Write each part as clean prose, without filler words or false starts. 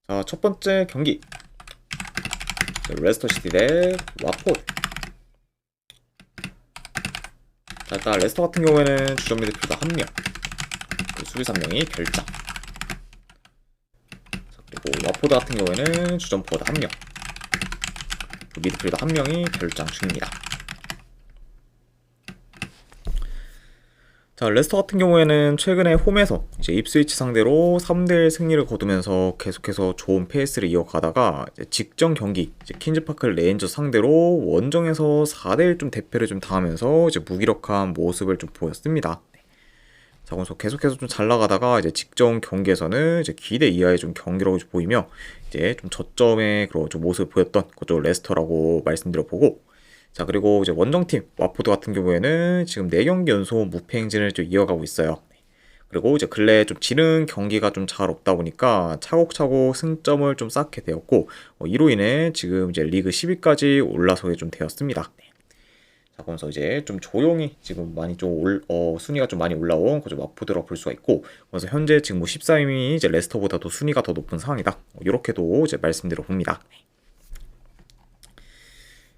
자, 첫 번째 경기. 레스터시티 대 와포드. 자, 일단 레스터 같은 경우에는 주전 미드필더 1명, 수비수 1명이 결장. 자, 그리고 와포드 같은 경우에는 주전 포워드 1명, 미드필더 1명이 결장 중입니다. 자, 레스터 같은 경우에는 최근에 홈에서 이제 입스위치 상대로 3대1 승리를 거두면서 계속해서 좋은 페이스를 이어가다가 이제 직전 경기 이제 퀸즈파크 레인저 상대로 원정에서 4대1 좀 대패를 좀 당하면서 이제 무기력한 모습을 좀 보였습니다. 자, 그래서 계속해서 좀 잘 나가다가 이제 직전 경기에서는 이제 기대 이하의 좀 경기력을 좀 보이며 이제 좀 저점의 그런 좀 모습을 보였던 그쪽 레스터라고 말씀드려보고, 자, 그리고 이제 원정팀 와포드 같은 경우에는 지금 4경기 연속 무패 행진을 좀 이어가고 있어요. 그리고 이제 근래 좀 지는 경기가 좀 잘 없다 보니까 차곡차곡 승점을 좀 쌓게 되었고, 이로 인해 지금 이제 리그 10위까지 올라서게 좀 되었습니다. 자, 그러면서 이제 좀 조용히 지금 많이 좀 순위가 좀 많이 올라온 그저 와포드라고 볼 수가 있고, 그래서 현재 지금 뭐 14위이 이제 레스터보다도 순위가 더 높은 상황이다. 이렇게도 이제 말씀드려 봅니다.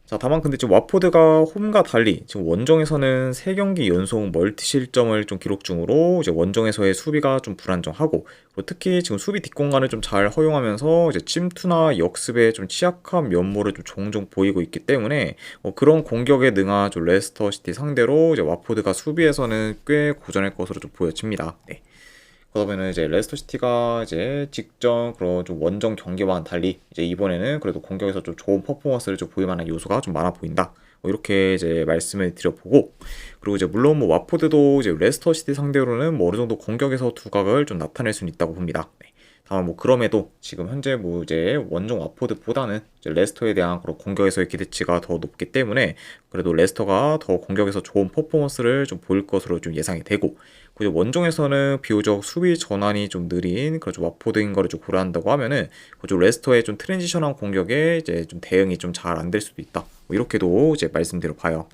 자, 다만 근데 지금 와포드가 홈과 달리 지금 원정에서는 3경기 연속 멀티 실점을 좀 기록 중으로 이제 원정에서의 수비가 좀 불안정하고, 그리고 특히 지금 수비 뒷공간을 좀 잘 허용하면서 이제 침투나 역습에 좀 취약한 면모를 좀 종종 보이고 있기 때문에 그런 공격에 능한 좀 레스터 시티 상대로 이제 와포드가 수비에서는 꽤 고전할 것으로 좀 보여집니다. 네. 그러면은 이제 레스터 시티가 이제 직전 그런 좀 원정 경기와는 달리 이제 이번에는 그래도 공격에서 좀 좋은 퍼포먼스를 좀 보일 만한 요소가 좀 많아 보인다. 이렇게 이제 말씀을 드려보고, 그리고 이제 물론 뭐 와포드도 이제 레스터 시티 상대로는 뭐 어느 정도 공격에서 두각을 좀 나타낼 수는 있다고 봅니다. 네. 다만 뭐 그럼에도 지금 현재 뭐 이제 원정 와포드보다는 이제 레스터에 대한 그런 공격에서의 기대치가 더 높기 때문에 그래도 레스터가 더 공격에서 좋은 퍼포먼스를 좀 보일 것으로 좀 예상이 되고, 그리고 원정에서는 비교적 수비 전환이 좀 느린 그런 와포드인 거를 좀 고려한다고 하면은 좀 레스터의 좀 트랜지션한 공격에 이제 좀 대응이 좀 잘 안 될 수도 있다. 뭐 이렇게도 이제 말씀드려 봐요.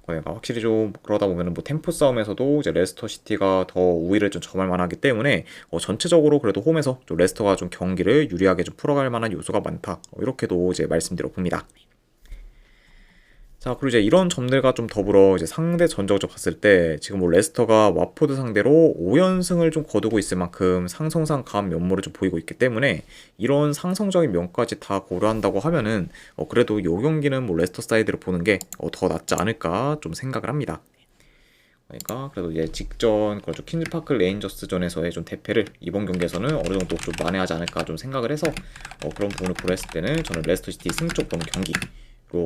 그러니까 확실히 좀 그러다 보면은 뭐 템포 싸움에서도 이제 레스터 시티가 더 우위를 좀 점할 만하기 때문에 전체적으로 그래도 홈에서 좀 레스터가 좀 경기를 유리하게 좀 풀어갈 만한 요소가 많다. 이렇게도 이제 말씀드려 봅니다. 자, 그리고 이제 이런 점들과 좀 더불어 이제 상대 전적을 좀 봤을 때 지금 뭐 레스터가 와포드 상대로 5연승을 좀 거두고 있을 만큼 상성상 강한 면모를 좀 보이고 있기 때문에 이런 상성적인 면까지 다 고려한다고 하면은 그래도 이 경기는 뭐 레스터 사이드를 보는 게 더 낫지 않을까 좀 생각을 합니다. 그러니까 그래도 이제 직전 그렇죠 퀸즈파크 레인저스전에서의 좀 대패를 이번 경기에서는 어느 정도 좀 만회하지 않을까 좀 생각을 해서 그런 부분을 고려했을 때는 저는 레스터 시티 승쪽 보는 경기로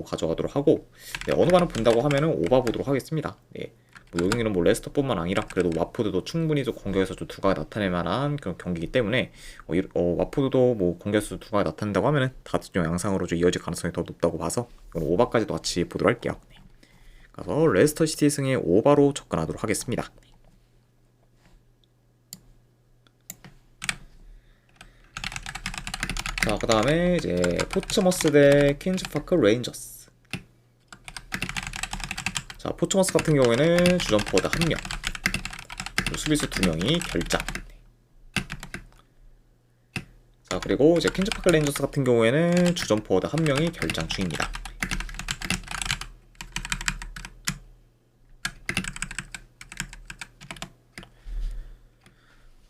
가져가도록 하고, 네, 어느 반을 본다고 하면은 오바 보도록 하겠습니다. 네. 뭐 여기는 뭐 레스터뿐만 아니라 그래도 와포드도 충분히 좀 공격에서 좀 두각을 나타낼 만한 그런 경기이기 때문에 와포드도 뭐 공격에서 두각을 나타낸다고 하면은 같은 양상으로 좀 이어질 가능성이 더 높다고 봐서 오바까지도 같이 보도록 할게요. 네. 그래서 레스터 시티 승의 오바로 접근하도록 하겠습니다. 자, 그 다음에 이제 포츠머스 대 퀸즈파크 레인저스. 자, 포츠머스 같은 경우에는 주전 포워드 1명, 수비수 2명이 결장. 자, 그리고 이제 퀸즈파크 레인저스 같은 경우에는 주전 포워드 1명이 결장 중입니다.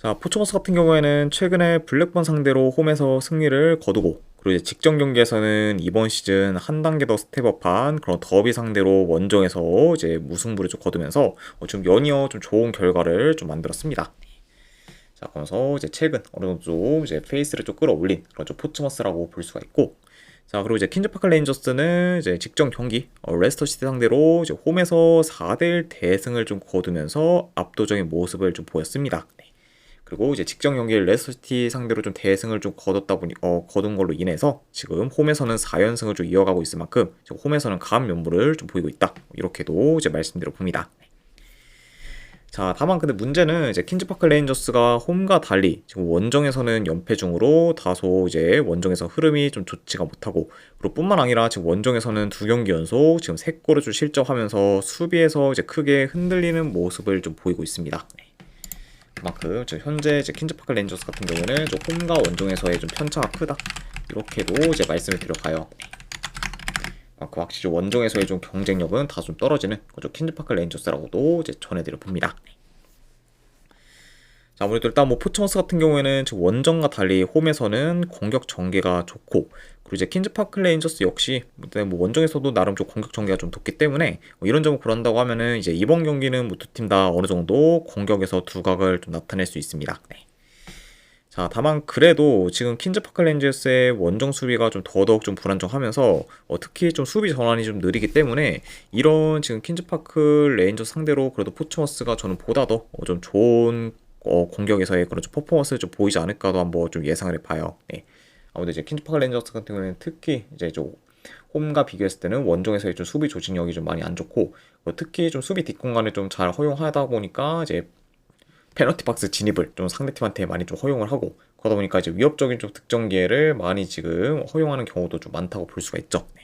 자, 포츠머스 같은 경우에는 최근에 블랙번 상대로 홈에서 승리를 거두고, 그리고 이제 직전 경기에서는 이번 시즌 한 단계 더 스텝업한 그런 더비 상대로 원정에서 이제 무승부를 좀 거두면서 좀 연이어 좀 좋은 결과를 좀 만들었습니다. 자, 그러면서 이제 최근 어느 정도 좀 이제 페이스를 좀 끌어올린 그런 좀 포츠머스라고 볼 수가 있고, 자, 그리고 이제 퀸즈파크 레인저스는 이제 직전 경기 레스터 시티 상대로 이제 홈에서 4대1 대승을 좀 거두면서 압도적인 모습을 좀 보였습니다. 그리고 이제 직전 경기를 레스터시티 상대로 좀 대승을 좀 거둔 걸로 인해서 지금 홈에서는 4연승을 좀 이어가고 있을 만큼 홈에서는 강한 면모를 좀 보이고 있다. 이렇게도 이제 말씀드려 봅니다. 자, 다만 근데 문제는 이제 퀸즈파크 레인저스가 홈과 달리 지금 원정에서는 연패 중으로 다소 이제 원정에서 흐름이 좀 좋지가 못하고, 그리고 뿐만 아니라 지금 원정에서는 2경기 연속 지금 3골을 좀 실점하면서 수비에서 이제 크게 흔들리는 모습을 좀 보이고 있습니다. 그만큼 현재 이제 퀸즈파크 레인저스 같은 경우는 좀 홈과 원정에서의 좀 편차가 크다. 이렇게도 이제 말씀을 드려봐요. 그 확실히 원정에서의 좀 경쟁력은 다 좀 떨어지는 그죠 퀸즈파크 레인저스라고도 이제 전해드려 봅니다. 자, 아무래도 일단 뭐 포츠머스 같은 경우에는 원정과 달리 홈에서는 공격 전개가 좋고, 그리고 이제 퀸즈파크 레인저스 역시 뭐 원정에서도 나름 좀 공격 전개가 좀 좋기 때문에 뭐 이런 점을 고려한다고 하면은 이제 이번 경기는 뭐 두 팀 다 어느 정도 공격에서 두각을 좀 나타낼 수 있습니다. 네. 자, 다만 그래도 지금 퀸즈파크 레인저스의 원정 수비가 좀 더더욱 좀 불안정하면서 특히 좀 수비 전환이 좀 느리기 때문에 이런 지금 퀸즈파크 레인저스 상대로 그래도 포츠머스가 저는 보다 더 좀 좋은 공격에서의 그런 좀 퍼포먼스를 좀 보이지 않을까도 한번 좀 예상을 해봐요. 네. 아무래도 이제 퀸즈파크 레인저스 같은 경우에는 특히 이제 좀 홈과 비교했을 때는 원정에서의 좀 수비 조직력이 좀 많이 안 좋고, 특히 좀 수비 뒷공간을 좀 잘 허용하다 보니까 이제 페널티 박스 진입을 좀 상대팀한테 많이 좀 허용을 하고, 그러다 보니까 이제 위협적인 좀 득점 기회를 많이 지금 허용하는 경우도 좀 많다고 볼 수가 있죠. 네.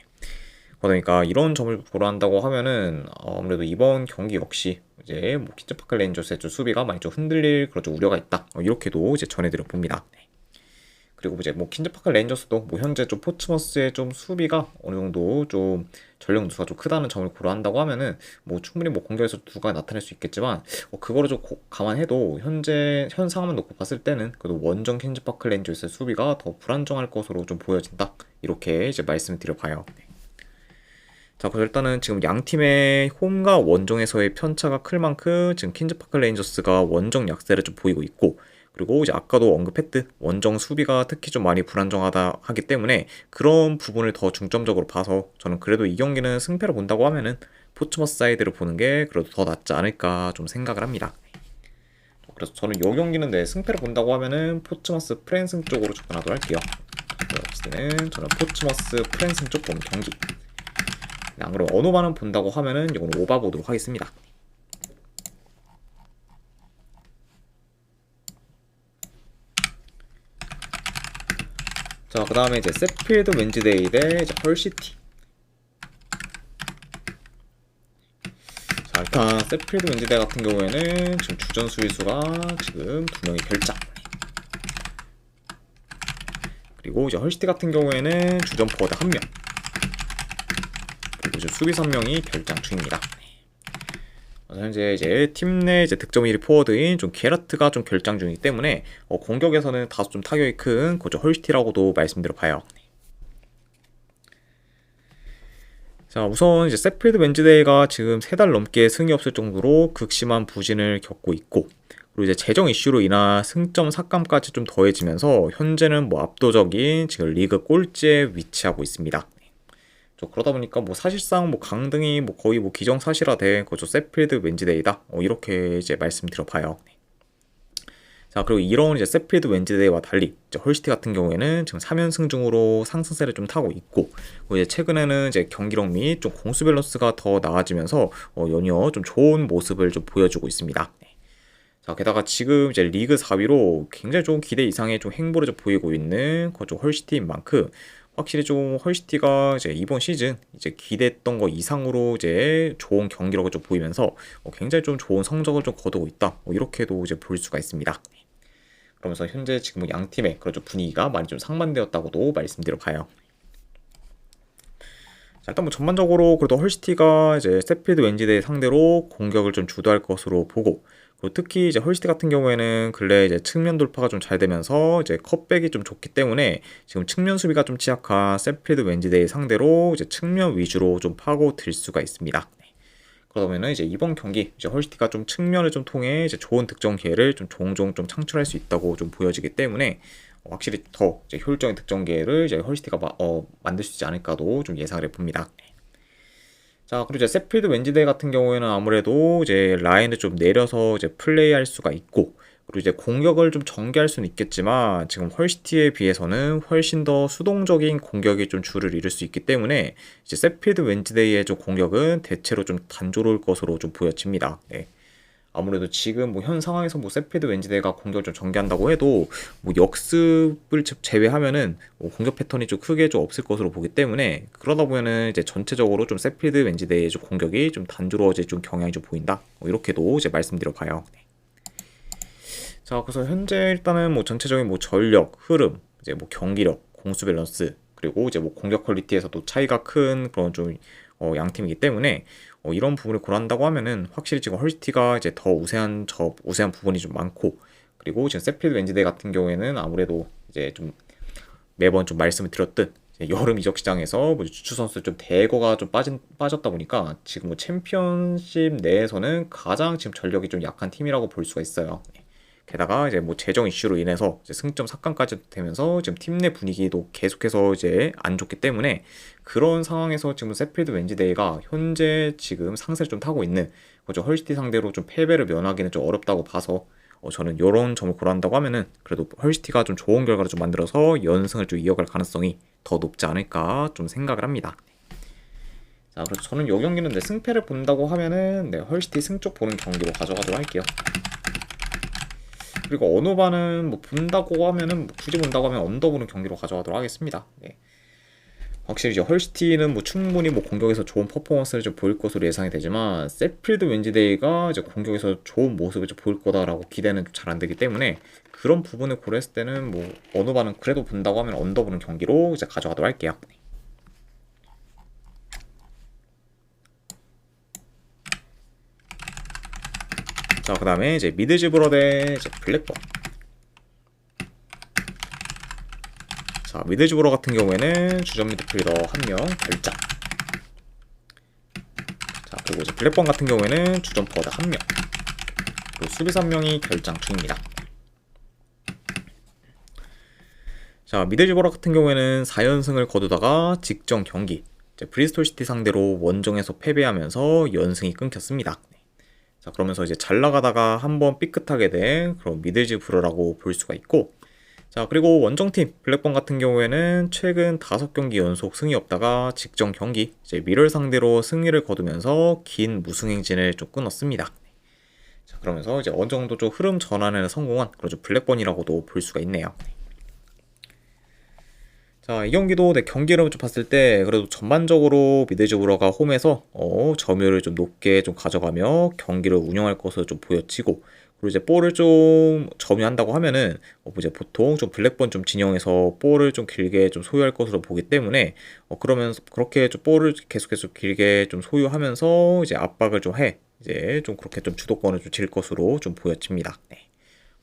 그러니까 이런 점을 고려한다고 하면은 아무래도 이번 경기 역시 이제 뭐 퀸즈파크 레인저스의 좀 수비가 많이 좀 흔들릴 그런 좀 우려가 있다. 이렇게도 이제 전해드려 봅니다. 네. 그리고 이제 뭐 퀸즈파크 레인저스도 뭐 현재 좀 포츠머스의 좀 수비가 어느 정도 좀 전력 누수가 좀 크다는 점을 고려한다고 하면은 뭐 충분히 뭐 공격에서 두가 나타날 수 있겠지만 그거를 좀 감안해도 현 상황만 놓고 봤을 때는 그래도 원정 퀸즈파크 레인저스의 수비가 더 불안정할 것으로 좀 보여진다. 이렇게 이제 말씀을 드려봐요. 네. 자, 그래서 일단은 지금 양 팀의 홈과 원정에서의 편차가 클 만큼 지금 퀸즈파크 레인저스가 원정 약세를 좀 보이고 있고, 그리고 이제 아까도 언급했듯 원정 수비가 특히 좀 많이 불안정하다 하기 때문에 그런 부분을 더 중점적으로 봐서 저는 그래도 이 경기는 승패를 본다고 하면은 포츠머스 사이드를 보는 게 그래도 더 낫지 않을까 좀 생각을 합니다. 그래서 저는 이 경기는 승패를 본다고 하면은 포츠머스 프랜승 쪽으로 접근하도록 할게요. 어쨌든 저는 포츠머스 프랜승 쪽 보는 경기. 안 그러면 어느 반은 본다고 하면은 이건 오바 보도록 하겠습니다. 자, 그 다음에 이제 세필드 웬즈데이 대 이제 헐시티. 자, 일단 세필드 웬즈데이 같은 경우에는 지금 주전 수비수가 지금 2명이 결장. 그리고 이제 헐시티 같은 경우에는 주전 포워드 1명. 수비수 1명이 결장 중입니다. 현재 이제 팀 내 이제 득점 1위 포워드인 좀 게라트가 좀 결장 중이기 때문에 공격에서는 다소 좀 타격이 큰 그저 헐시티라고도 말씀드려 봐요. 자, 우선 이제 세필드 웬즈데이가 지금 3달 넘게 승이 없을 정도로 극심한 부진을 겪고 있고, 그리고 이제 재정 이슈로 인한 승점 삭감까지 좀 더해지면서 현재는 뭐 압도적인 지금 리그 꼴찌에 위치하고 있습니다. 그러다 보니까 뭐 사실상 뭐 강등이 뭐 거의 뭐 기정사실화된 그저 세필드 웬즈데이다. 이렇게 이제 말씀드려봐요. 자, 그리고 이런 이제 세필드 웬즈데이와 달리 이제 헐시티 같은 경우에는 지금 3연승 중으로 상승세를 좀 타고 있고, 그리고 이제 최근에는 이제 경기력 및 좀 공수 밸런스가 더 나아지면서 연이어 좀 좋은 모습을 좀 보여주고 있습니다. 자, 게다가 지금 이제 리그 4위로 굉장히 좀 기대 이상의 좀 행보를 좀 보이고 있는 그저 헐시티인 만큼 확실히 좀 헐시티가 이제 이번 시즌 이제 기대했던 거 이상으로 이제 좋은 경기력을 좀 보이면서 굉장히 좀 좋은 성적을 좀 거두고 있다. 이렇게도 이제 볼 수가 있습니다. 그러면서 현재 지금 양 팀의 그런 분위기가 많이 좀 상반되었다고도 말씀드려 봐요. 자, 일단 뭐 전반적으로 그래도 헐시티가 이제 세필드 웬즈데이 상대로 공격을 좀 주도할 것으로 보고, 그리고 특히 이제 헐시티 같은 경우에는 근래 이제 측면 돌파가 좀 잘 되면서 이제 컷백이 좀 좋기 때문에 지금 측면 수비가 좀 취약한 세필드 웬즈데이 상대로 이제 측면 위주로 좀 파고들 수가 있습니다. 그러다 보면은 이제 이번 경기 이제 헐시티가 좀 측면을 좀 통해 이제 좋은 득점 기회를 좀 종종 좀 창출할 수 있다고 좀 보여지기 때문에 확실히 더 이제 효율적인 득점 기회를 이제 헐시티가 만들 수 있지 않을까도 좀 예상을 해봅니다. 자, 그리고 이제 세필드 웬즈데이 같은 경우에는 아무래도 이제 라인을 좀 내려서 이제 플레이할 수가 있고, 그리고 이제 공격을 좀 전개할 수는 있겠지만 지금 헐시티에 비해서는 훨씬 더 수동적인 공격이 좀 주를 이룰 수 있기 때문에 이제 세필드 웬즈데이의 좀 공격은 대체로 좀 단조로울 것으로 좀 보여집니다. 네. 아무래도 지금 뭐 현 상황에서 뭐 세필드 웬즈데이가 공격을 좀 전개한다고 해도 뭐 역습을 제외하면은 뭐 공격 패턴이 좀 크게 좀 없을 것으로 보기 때문에 그러다 보면은 이제 전체적으로 좀 세필드 웬즈데이의 좀 공격이 좀 단조로워질 좀 경향이 좀 보인다. 이렇게도 이제 말씀드려 봐요. 네. 자, 그래서 현재 일단은 뭐 전체적인 뭐 전력, 흐름, 이제 뭐 경기력, 공수 밸런스, 그리고 이제 뭐 공격 퀄리티에서도 차이가 큰 그런 좀 양팀이기 때문에 이런 부분을 고려한다고 하면은 확실히 지금 헐시티가 이제 더 우세한 부분이 좀 많고, 그리고 지금 세필드 웬즈데이 같은 경우에는 아무래도 이제 좀 매번 좀 말씀을 드렸듯 이제 여름 이적 시장에서 뭐 주축 선수 좀 대거가 좀 빠졌다 보니까 지금 뭐 챔피언십 내에서는 가장 지금 전력이 좀 약한 팀이라고 볼 수가 있어요. 게다가 이제 뭐 재정 이슈로 인해서 이제 승점 삭감까지 되면서 지금 팀 내 분위기도 계속해서 이제 안 좋기 때문에 그런 상황에서 지금 세필드 웬즈데이가 현재 지금 상세를 좀 타고 있는 그죠. 헐시티 상대로 좀 패배를 면하기는 좀 어렵다고 봐서 저는 이런 점을 고려한다고 하면은 그래도 헐시티가 좀 좋은 결과를 좀 만들어서 연승을 좀 이어갈 가능성이 더 높지 않을까 좀 생각을 합니다. 자, 그래서 저는 이 경기는 내 승패를 본다고 하면은 헐시티 승쪽 보는 경기로 가져가도록 할게요. 그리고 언어반은 뭐 본다고 하면은 뭐 굳이 본다고 하면 언더 보는 경기로 가져가도록 하겠습니다. 네. 확실히 이제 헐시티는 뭐 충분히 뭐 공격에서 좋은 퍼포먼스를 좀 보일 것으로 예상이 되지만 세필드 웬즈데이가 이제 공격에서 좋은 모습을 좀 보일 거다라고 기대는 잘 안 되기 때문에 그런 부분을 고려했을 때는 뭐 언어반은 그래도 본다고 하면 언더 보는 경기로 이제 가져가도록 할게요. 자, 그 다음에 이제 미드즈브러 대 이제 블랙번. 자, 미드즈브러 같은 경우에는 주전 미드필더 1명 결장. 자, 그리고 이제 블랙번 같은 경우에는 주전 포워드 1명, 그리고 수비수 1명이 결장 중입니다. 자, 미드즈브러 같은 경우에는 4연승을 거두다가 직전 경기 이제 브리스톨 시티 상대로 원정에서 패배하면서 연승이 끊겼습니다. 자, 그러면서 이제 잘 나가다가 한번 삐끗하게 된 그런 미드즈브러라고 볼 수가 있고, 자, 그리고 원정팀 블랙번 같은 경우에는 최근 5경기 연속 승이 없다가 직전 경기 이제 미럴 상대로 승리를 거두면서 긴 무승 행진을 좀 끊었습니다. 자, 그러면서 이제 어느 정도 좀 흐름 전환에 성공한 그런 좀 블랙번이라고도 볼 수가 있네요. 자, 이 경기도 경기를 좀 봤을 때 그래도 전반적으로 미드즈브러가 홈에서 점유율을 좀 높게 좀 가져가며 경기를 운영할 것으로 좀 보여지고, 그리고 이제 볼을 좀 점유한다고 하면은 이제 보통 좀 블랙번 좀 진영에서 볼을 좀 길게 좀 소유할 것으로 보기 때문에 그러면서 그렇게 좀 볼을 계속해서 길게 좀 소유하면서 이제 압박을 좀 이제 좀 그렇게 좀 주도권을 좀 질 것으로 좀 보여집니다. 네.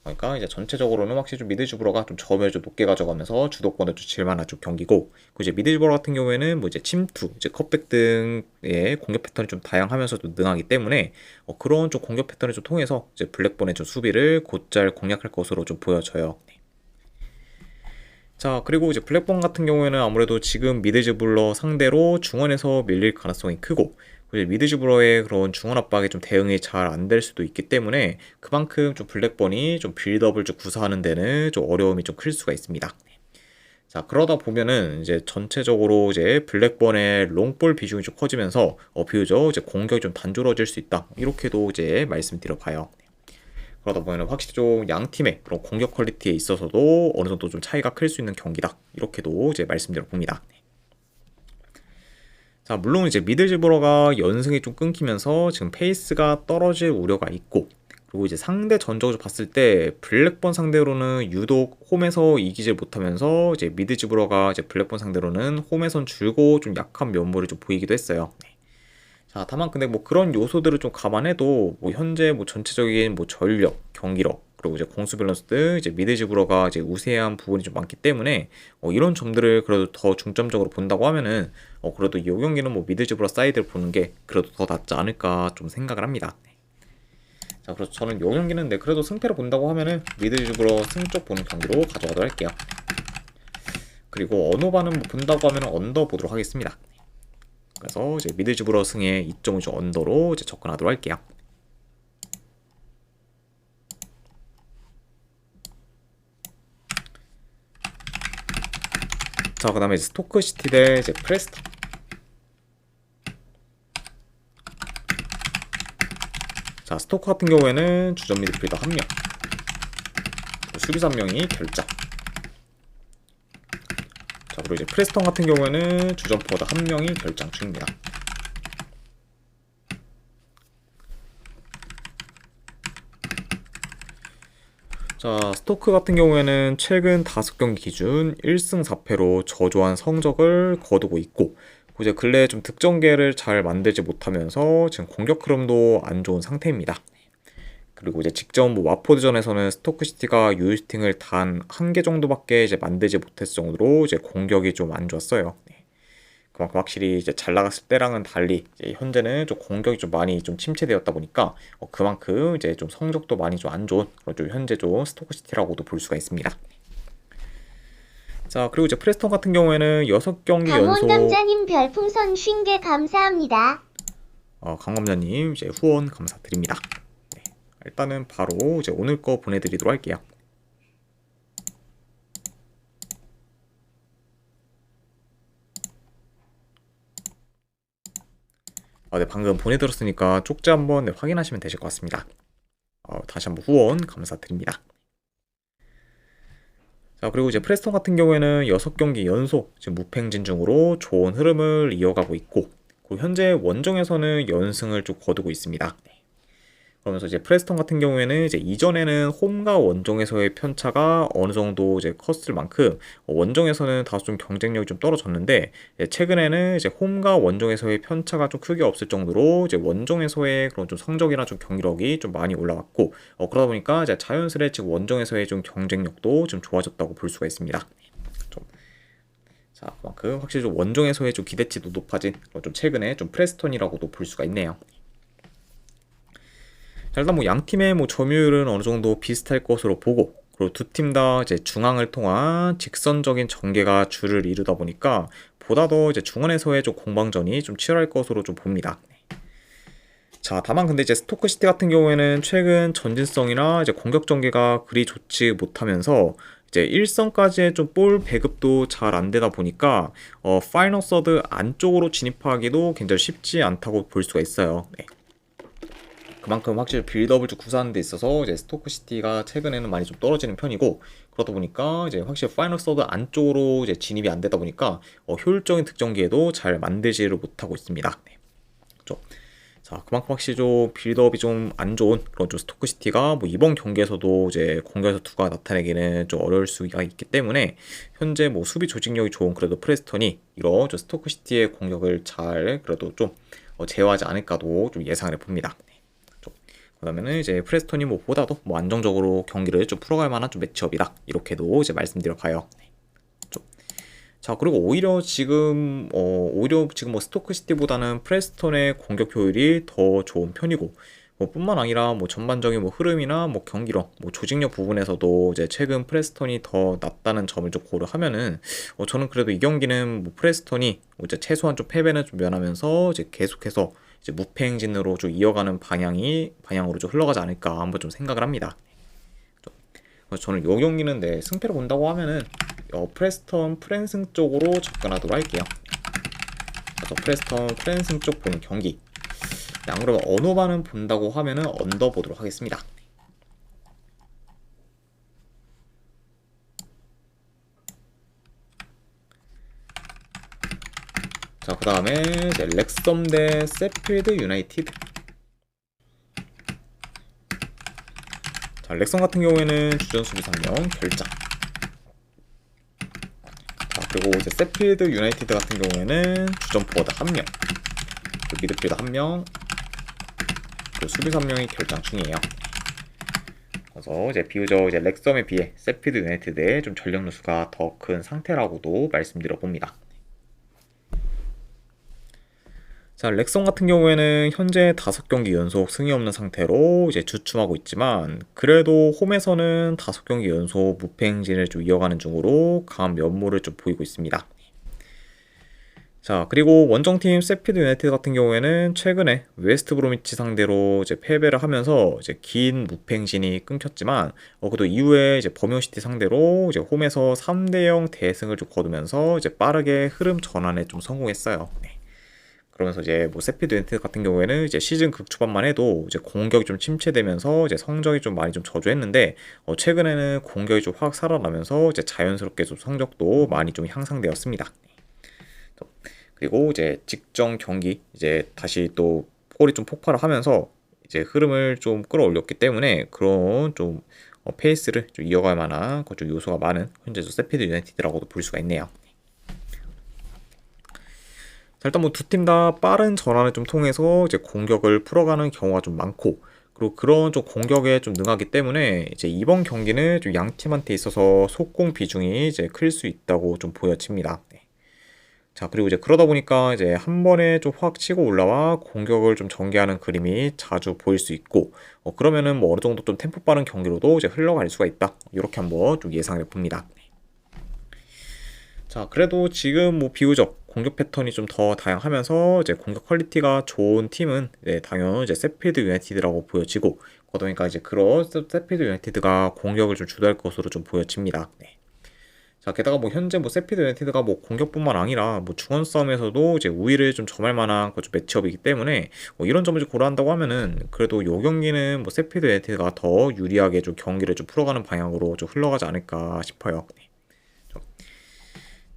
그러니까 이제 전체적으로는 확실히 좀 미드즈브러가 좀 점을 좀 높게 가져가면서 주도권을 좀 쥘만한 좀 경기고, 그 이제 미드즈브러 같은 경우에는 뭐 이제 침투, 이제 컵백 등의 공격 패턴이 좀 다양하면서 좀 능하기 때문에 그런 좀 공격 패턴을 좀 통해서 이제 블랙번의 좀 수비를 곧잘 공략할 것으로 좀 보여져요. 네. 자, 그리고 이제 블랙번 같은 경우에는 아무래도 지금 미드즈브러 상대로 중원에서 밀릴 가능성이 크고, 미드즈브러의 그런 중원 압박에 좀 대응이 잘 안 될 수도 있기 때문에 그만큼 좀 블랙번이 좀 빌드업을 좀 구사하는 데는 좀 어려움이 좀 클 수가 있습니다. 자, 그러다 보면은 이제 전체적으로 이제 블랙번의 롱볼 비중이 좀 커지면서 비교적 이제 공격이 좀 단조로워질 수 있다, 이렇게도 이제 말씀드려 봐요. 그러다 보면 확실히 좀 양 팀의 그런 공격 퀄리티에 있어서도 어느 정도 좀 차이가 클 수 있는 경기다, 이렇게도 이제 말씀드려 봅니다. 자, 물론 이제 미들즈브러가 연승이 좀 끊기면서 지금 페이스가 떨어질 우려가 있고, 그리고 이제 상대 전적을 봤을 때 블랙번 상대로는 유독 홈에서 이기질 못하면서 이제 미드즈브러가 이제 블랙번 상대로는 홈에선 줄고 좀 약한 면모를 좀 보이기도 했어요. 네. 자, 다만 근데 뭐 그런 요소들을 좀 감안해도 뭐 현재 뭐 전체적인 뭐 전력, 경기력, 그리고 이제 공수 밸런스 등 이제 미드즈브러가 이제 우세한 부분이 좀 많기 때문에 이런 점들을 그래도 더 중점적으로 본다고 하면은 그래도 이 경기는 뭐 미드즈브러 사이드를 보는 게 그래도 더 낫지 않을까 좀 생각을 합니다. 자, 그래서 저는 이 경기는 그래도 승패를 본다고 하면은 미드즈브러 승쪽 보는 경기로 가져가도록 할게요. 그리고 언어반은 뭐 본다고 하면은 언더 보도록 하겠습니다. 그래서 이제 미드즈브러 승에 2.5 언더로 이제 접근하도록 할게요. 자, 그 다음에 스토크시티 대 이제 프레스턴. 자, 스토크 같은 경우에는 주전 미드필더 1명, 수비수 1명이 결장. 자, 그리고 이제 프레스턴 같은 경우에는 주전 포워드 1명이 결장 중입니다. 자, 스토크 같은 경우에는 최근 5경기 기준 1승 4패로 저조한 성적을 거두고 있고, 이제 근래 좀 득점계를 잘 만들지 못하면서 지금 공격 흐름도 안 좋은 상태입니다. 그리고 이제 직전 뭐 와포드전에서는 스토크시티가 유효슈팅을 단 한 개 정도밖에 이제 만들지 못했을 정도로 이제 공격이 좀 안 좋았어요. 네. 그만큼 확실히 이제 잘 나갔을 때랑은 달리 이제 현재는 좀 공격이 좀 많이 좀 침체되었다 보니까 그만큼 이제 좀 성적도 많이 좀 안 좋은 그런 좀 현재 좀 스토크시티라고도 볼 수가 있습니다. 자, 그리고 이제 프레스턴 같은 경우에는 6경기 연속 강원감자님 별풍선 50개 감사합니다. 강감자님 이제 후원 감사드립니다. 네, 일단은 바로 이제 오늘 거 보내드리도록 할게요. 네, 방금 보내드렸으니까 쪽지 한번 확인하시면 되실 것 같습니다. 다시 한번 후원 감사드립니다. 자, 그리고 이제 프레스턴 같은 경우에는 6경기 연속 지금 무패행진 중으로 좋은 흐름을 이어가고 있고, 그리고 현재 원정에서는 연승을 쭉 거두고 있습니다. 그러면서 이제 프레스턴 같은 경우에는 이제 이전에는 홈과 원정에서의 편차가 어느 정도 이제 컸을 만큼 원정에서는 다소 좀 경쟁력이 좀 떨어졌는데, 최근에는 이제 홈과 원정에서의 편차가 좀 크게 없을 정도로 이제 원정에서의 그런 좀 성적이나 좀 경기력이 좀 많이 올라왔고, 그러다 보니까 이제 자연스레 지금 원정에서의 좀 경쟁력도 좀 좋아졌다고 볼 수가 있습니다. 자, 그만큼 확실히 좀 원정에서의 좀 기대치도 높아진 좀 최근에 좀 프레스턴이라고도 볼 수가 있네요. 자, 일단 뭐 양 팀의 뭐 점유율은 어느 정도 비슷할 것으로 보고, 그리고 두 팀 다 이제 중앙을 통한 직선적인 전개가 주를 이루다 보니까 보다 더 이제 중원에서의 좀 공방전이 좀 치열할 것으로 좀 봅니다. 자, 다만 근데 이제 스토크시티 같은 경우에는 최근 전진성이나 이제 공격 전개가 그리 좋지 못하면서 이제 1선까지의 좀 볼 배급도 잘 안 되다 보니까 파이널 서드 안쪽으로 진입하기도 굉장히 쉽지 않다고 볼 수가 있어요. 네. 그만큼 확실히 빌드업을 좀 구사하는 데 있어서 이제 스토크시티가 최근에는 많이 좀 떨어지는 편이고, 그러다 보니까 이제 확실히 파이널 서드 안쪽으로 이제 진입이 안 되다 보니까 효율적인 득점기에도 잘 만들지를 못하고 있습니다. 네. 그렇죠? 자, 그만큼 확실히 좀 빌드업이 좀 안 좋은 그런 좀 스토크시티가 뭐 이번 경기에서도 이제 공격에서 두가 나타내기는 좀 어려울 수가 있기 때문에 현재 뭐 수비 조직력이 좋은 그래도 프레스턴이 이런 좀 스토크시티의 공격을 잘 그래도 좀 제어하지 않을까도 좀 예상을 해봅니다. 그러면은 이제 프레스턴이 뭐 보다도 뭐 안정적으로 경기를 좀 풀어갈 만한 좀 매치업이다, 이렇게도 이제 말씀드려 봐요. 자, 그리고 오히려 지금 뭐 스토크시티보다는 프레스턴의 공격 효율이 더 좋은 편이고, 뭐 뿐만 아니라 뭐 전반적인 뭐 흐름이나 뭐 경기력, 뭐 조직력 부분에서도 이제 최근 프레스턴이 더 낫다는 점을 좀 고려하면은 저는 그래도 이 경기는 뭐 프레스턴이 이제 최소한 좀 패배는 좀 면하면서 이제 계속해서 이제 무패 행진으로 좀 이어가는 방향으로 좀 흘러가지 않을까 한번 좀 생각을 합니다. 그래서 저는 이 경기는 승패를 본다고 하면은 프레스턴 프랜승 쪽으로 접근하도록 할게요. 그래서 프레스턴 프랜승 쪽 보는 경기. 안 그러면 언어반은 본다고 하면은 언더 보도록 하겠습니다. 자, 그 다음에 렉섬 대 세필드 유나이티드. 자, 렉섬 같은 경우에는 주전 수비수 1명 결장. 자, 그리고 이제 세필드 유나이티드 같은 경우에는 주전 포워드 1명, 미드필더 1명, 그리고 수비수 1명이 결장 중이에요. 그래서 이제 비교적 이제 렉섬에 비해 세필드 유나이티드의 좀 전력 누수가 더 큰 상태라고도 말씀드려 봅니다. 자, 렉섬 같은 경우에는 현재 5경기 연속 승이 없는 상태로 이제 주춤하고 있지만, 그래도 홈에서는 5경기 연속 무패 행진을 좀 이어가는 중으로 강한 면모를 좀 보이고 있습니다. 자, 그리고 원정팀 세필드 유나이티드 같은 경우에는 최근에 웨스트 브로미치 상대로 이제 패배를 하면서 이제 긴 무패 행진이 끊겼지만, 그래도 이후에 이제 버미오시티 상대로 이제 홈에서 3대0 대승을 좀 거두면서 이제 빠르게 흐름 전환에 좀 성공했어요. 네. 그러면서 이제 뭐 세필드 유나이티드 같은 경우에는 이제 시즌 극초반만 해도 이제 공격이 좀 침체되면서 이제 성적이 좀 많이 좀 저조했는데, 최근에는 공격이 좀 확 살아나면서 이제 자연스럽게 좀 성적도 많이 좀 향상되었습니다. 그리고 이제 직전 경기 이제 다시 또 골이 좀 폭발을 하면서 이제 흐름을 좀 끌어올렸기 때문에 그런 좀 페이스를 좀 이어갈 만한 좀 요소가 많은 현재 세필드 유나이티드라고도 볼 수가 있네요. 자, 일단 뭐 두 팀 다 빠른 전환을 좀 통해서 이제 공격을 풀어가는 경우가 좀 많고, 그리고 그런 좀 공격에 좀 능하기 때문에 이제 이번 경기는 좀 양 팀한테 있어서 속공 비중이 이제 클 수 있다고 좀 보여집니다. 네. 자, 그리고 이제 그러다 보니까 이제 한 번에 좀 확 치고 올라와 공격을 좀 전개하는 그림이 자주 보일 수 있고, 그러면은 뭐 어느 정도 좀 템포 빠른 경기로도 이제 흘러갈 수가 있다. 이렇게 한번 좀 예상해 봅니다. 자, 그래도 지금 뭐 비교적 공격 패턴이 좀 더 다양하면서 이제 공격 퀄리티가 좋은 팀은 당연 이제 세필드 유나이티드라고 보여지고, 그러다 보니까 이제 그런 세필드 유나이티드가 공격을 좀 주도할 것으로 좀 보여집니다. 네. 자, 게다가 뭐 현재 뭐 세필드 유나이티드가 뭐 공격뿐만 아니라 뭐 중원 싸움에서도 이제 우위를 좀 점할 만한 좀 매치업이기 때문에 이런 점을 좀 고려한다고 하면은 그래도 요 경기는 뭐 세필드 유나이티드가 더 유리하게 좀 경기를 좀 풀어가는 방향으로 좀 흘러가지 않을까 싶어요. 네.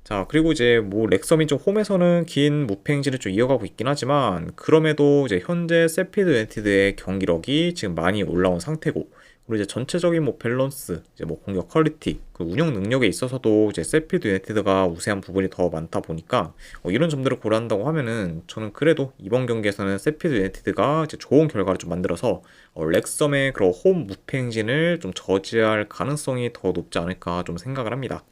자, 그리고 이제 뭐 렉섬이 좀 홈에서는 긴 무패 행진을 좀 이어가고 있긴 하지만, 그럼에도 이제 현재 세필드 유나이티드의 경기력이 지금 많이 올라온 상태고, 그리고 이제 전체적인 뭐 밸런스, 이제 뭐 공격 퀄리티, 그 운영 능력에 있어서도 이제 세필드 유나이티드가 우세한 부분이 더 많다 보니까 이런 점들을 고려한다고 하면은 저는 그래도 이번 경기에서는 세필드 유나이티드가 이제 좋은 결과를 좀 만들어서 렉섬의 그런 홈 무패 행진을 좀 저지할 가능성이 더 높지 않을까 좀 생각을 합니다.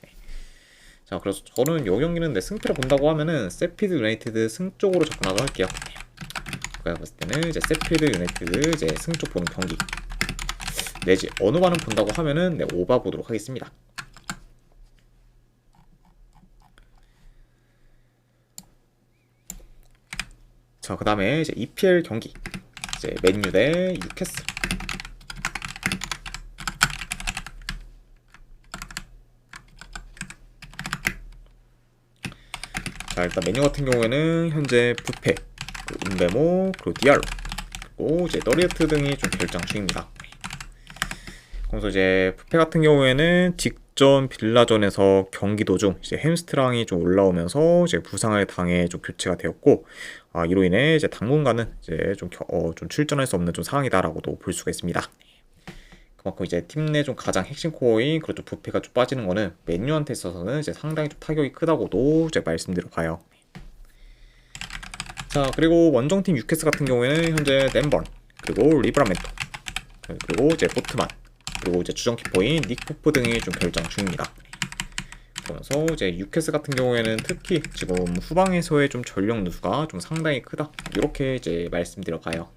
자, 그래서 저는 이 경기는 내 승패를 본다고 하면은 세필드 유나이티드 승 쪽으로 접근하도록 할게요. 제가 봤을 때는 이제 세필드 유나이티드 이제 승 쪽 보는 경기, 내지 어느 반은 본다고 하면은 오바 보도록 하겠습니다. 자, 그 다음에 이제 EPL 경기, 이제 맨유 대 뉴캐슬. 자, 일단 메뉴 같은 경우에는 현재 부페, 은베모, 그리고 디알로, 그리고 이제 너리에트 등이 좀 결장 중입니다. 그래서 이제 부페 같은 경우에는 직전 빌라전에서 경기 도중 이제 햄스트랑이 좀 올라오면서 이제 부상을 당해 좀 교체가 되었고, 이로 인해 이제 당분간은 이제 좀 출전할 수 없는 좀 상황이다라고도 볼 수가 있습니다. 그만큼 이제 팀 내 좀 가장 핵심 코어인 그렇죠 부페가 좀 빠지는 거는 맨유한테 있어서는 이제 상당히 좀 타격이 크다고도 이제 말씀드려 봐요. 자, 그리고 원정팀 유캐스 같은 경우에는 현재 댄번, 그리고 리브라멘토, 그리고 이제 보트만, 그리고 이제 주전 키퍼인 닉 포프 등이 좀 결장 중입니다. 그러면서 이제 유캐스 같은 경우에는 특히 지금 후방에서의 좀 전력 누수가 좀 상당히 크다, 이렇게 이제 말씀드려 봐요.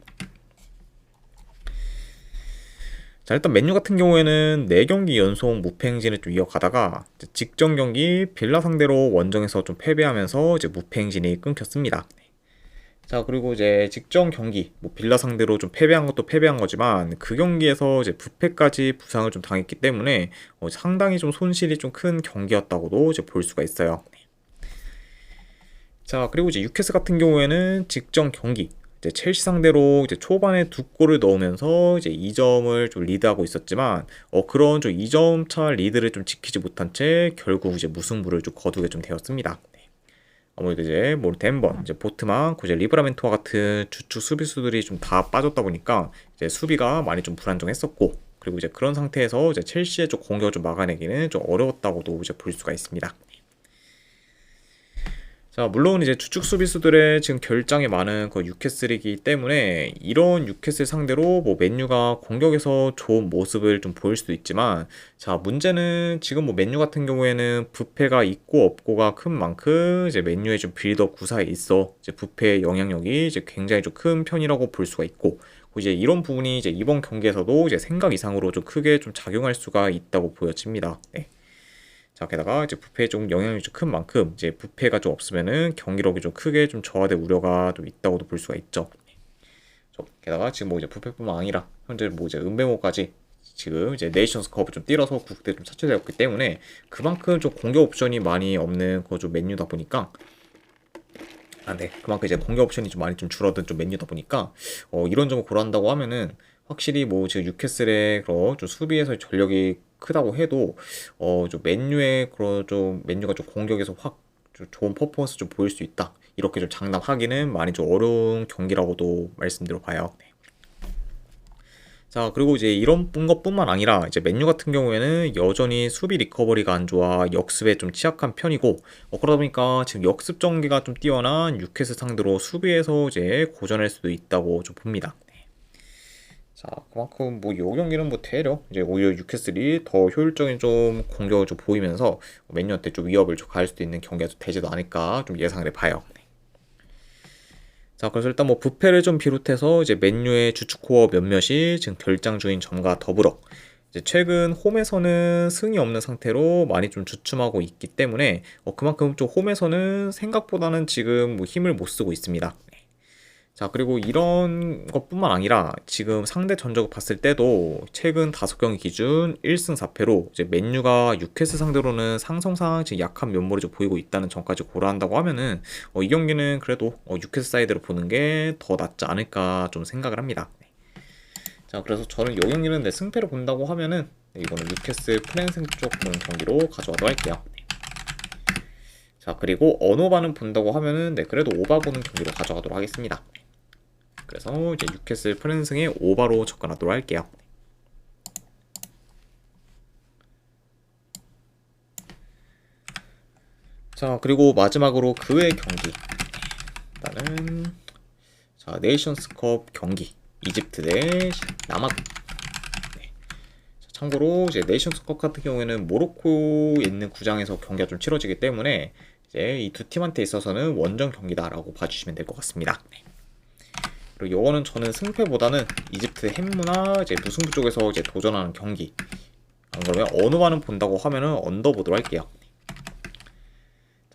자, 일단 맨유 같은 경우에는 4경기 연속 무패 행진을 좀 이어가다가 직전 경기 빌라 상대로 원정에서 좀 패배하면서 이제 무패 행진이 끊겼습니다. 자, 그리고 이제 직전 경기 뭐 빌라 상대로 좀 패배한 것도 패배한 거지만 그 경기에서 이제 부패까지 부상을 좀 당했기 때문에 상당히 좀 손실이 좀 큰 경기였다고도 이제 볼 수가 있어요. 자, 그리고 이제 유캐스 같은 경우에는 직전 경기 이제 첼시 상대로 이제 초반에 2골을 넣으면서 이제 2점을 좀 리드하고 있었지만 그런 좀 2점 차 리드를 좀 지키지 못한 채 결국 이제 무승부를 좀 거두게 좀 되었습니다. 아무래도 이제 뭐 덴번, 이제 보트만, 이제 리브라멘토와 같은 주축 수비수들이 좀 다 빠졌다 보니까 이제 수비가 많이 좀 불안정했었고, 그리고 이제 그런 상태에서 이제 첼시의 좀 공격을 좀 막아내기는 좀 어려웠다고도 이제 볼 수가 있습니다. 자, 물론 이제 주축 수비수들의 지금 결장이 많은 그 뉴캐슬이기 때문에 이런 뉴캐슬 상대로 뭐 맨유가 공격에서 좋은 모습을 좀 보일 수도 있지만, 자, 문제는 지금 뭐 맨유 같은 경우에는 부패가 있고 없고가 큰 만큼 이제 맨유의 좀 빌드업 구사에 있어 이제 부패의 영향력이 이제 굉장히 좀 큰 편이라고 볼 수가 있고, 이제 이런 부분이 이제 이번 경기에서도 이제 생각 이상으로 좀 크게 좀 작용할 수가 있다고 보여집니다. 네. 자, 게다가 이제 부패에 좀 영향이 좀 큰 만큼 이제 부패가 좀 없으면은 경기력이 좀 크게 좀 저하될 우려가 좀 있다고도 볼 수가 있죠. 게다가 지금 뭐 이제 부패뿐만 아니라 현재 뭐 이제 은배모까지 지금 이제 네이션스컵을 좀 뛰어서 국대 좀 차출되었기 때문에 그만큼 좀 공격 옵션이 많이 없는 그 좀 맨유다 보니까 네, 그만큼 이제 공격 옵션이 좀 많이 좀 줄어든 좀 맨유다 보니까 이런 점을 고려한다고 하면은 확실히 뭐 지금 뉴캐슬의 그런 좀 수비에서의 전력이 크다고 해도 좀 맨유의 그런 좀 맨유가 좀 공격에서 확 좀 좋은 퍼포먼스 좀 보일 수 있다, 이렇게 좀 장담하기는 많이 좀 어려운 경기라고도 말씀드려 봐요. 네. 자, 그리고 이제 이런 것뿐만 아니라 이제 맨유 같은 경우에는 여전히 수비 리커버리가 안 좋아 역습에 좀 취약한 편이고, 그러다 보니까 지금 역습 전개가 좀 뛰어난 뉴캐슬 상대로 수비에서 이제 고전할 수도 있다고 좀 봅니다. 자, 그만큼 뭐 이 경기는 뭐 되려 이제 오히려 뉴캐슬이 더 효율적인 좀 공격을 좀 보이면서 맨유한테 좀 위협을 좀 가할 수도 있는 경기가 좀 되지도 않을까 좀 예상을 해봐요. 자, 그래서 일단 뭐 부페를 좀 비롯해서 이제 맨유의 주축 코어 몇몇이 지금 결장주인 점과 더불어 이제 최근 홈에서는 승이 없는 상태로 많이 좀 주춤하고 있기 때문에 그만큼 좀 홈에서는 생각보다는 지금 뭐 힘을 못 쓰고 있습니다. 자, 그리고 이런 것뿐만 아니라 지금 상대 전적을 봤을 때도 최근 5경기 기준 1승 4패로 이제 맨유가 뉴캐슬 상대로는 상성상 지금 약한 면모를 좀 보이고 있다는 점까지 고려한다고 하면은 이 경기는 그래도 뉴캐슬 사이드로 보는 게 더 낫지 않을까 좀 생각을 합니다. 자, 그래서 저는 이 경기는 내 승패를 본다고 하면은 이거는 뉴캐슬 프랜생 쪽 보는 경기로 가져가도록 할게요. 자, 그리고 언어반은 본다고 하면은 그래도 오바 보는 경기로 가져가도록 하겠습니다. 그래서 이제 뉴캐슬 프랜승의 오바로 접근하도록 할게요. 자, 그리고 마지막으로 그 외 경기. 일단은 자, 네이션스컵 경기 이집트 대 남아공. 네. 참고로 이제 네이션스컵 같은 경우에는 모로코에 있는 구장에서 경기가 좀 치러지기 때문에 이제 이 두 팀한테 있어서는 원정 경기다라고 봐주시면 될 것 같습니다. 네. 그리고 요거는 저는 승패보다는 이집트 햄무나 이제 무승부 쪽에서 이제 도전하는 경기. 안 그러면 어느 반은 본다고 하면은 언더 보도록 할게요.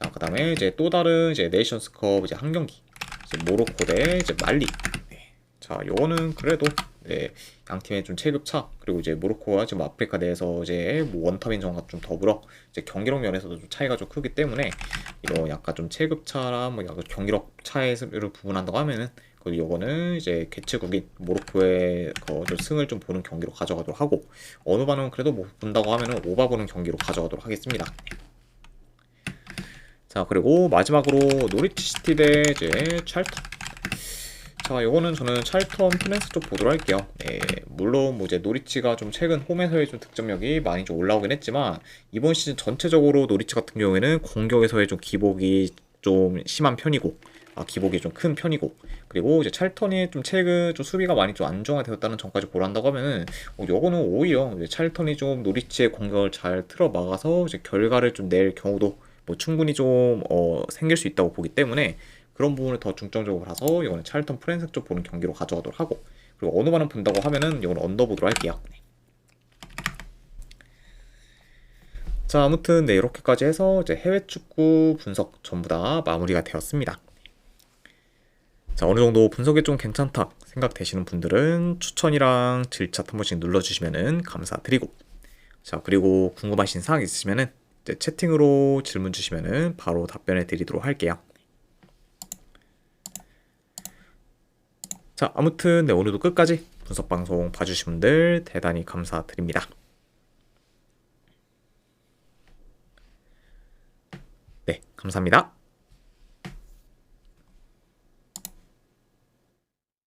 자, 그다음에 이제 또 다른 이제 네이션스컵 이제 한 경기. 이제 모로코 대 이제 말리. 네. 자, 요거는 그래도 양 팀의 좀 체급차, 그리고 이제 모로코가 지금 아프리카 내에서 이제 뭐 원탑인전과 좀 더불어 이제 경기력 면에서도 좀 차이가 좀 크기 때문에 이런 약간 좀 체급차랑 뭐 약간 경기력 차이를 부분한다고 하면은 그리고 요거는 이제 개최국인 모로코의 좀 승을 좀 보는 경기로 가져가도록 하고, 어느 반은 그래도 뭐 본다고 하면은 오바 보는 경기로 가져가도록 하겠습니다. 자, 그리고 마지막으로 노리치 시티 대 이제 찰턴. 자, 요거는 저는 찰턴 프랜스 쪽 보도록 할게요. 물론 뭐 이제 노리치가 좀 최근 홈에서의 좀 득점력이 많이 좀 올라오긴 했지만 이번 시즌 전체적으로 노리치 같은 경우에는 공격에서의 좀 기복이 좀 심한 편이고, 기복이 좀 큰 편이고, 그리고 이제 찰턴이 좀 최근 좀 수비가 많이 좀 안정화되었다는 점까지 고려한다고 하면은 요거는 오히려 이제 찰턴이 좀 노리치의 공격을 잘 틀어 막아서 이제 결과를 좀 낼 경우도 뭐 충분히 좀 생길 수 있다고 보기 때문에 그런 부분을 더 중점적으로 봐서 이거는 찰턴 프랜스 쪽 보는 경기로 가져가도록 하고, 그리고 어느 반은 본다고 하면은 이거는 언더보드로 할게요. 자, 아무튼 이렇게까지 해서 이제 해외 축구 분석 전부 다 마무리가 되었습니다. 자, 어느 정도 분석이 좀 괜찮다 생각되시는 분들은 추천이랑 질차 한 번씩 눌러주시면은 감사드리고, 자, 그리고 궁금하신 사항 있으시면은 이제 채팅으로 질문 주시면은 바로 답변해 드리도록 할게요. 자, 아무튼 오늘도 끝까지 분석 방송 봐주신 분들 대단히 감사드립니다. 네, 감사합니다.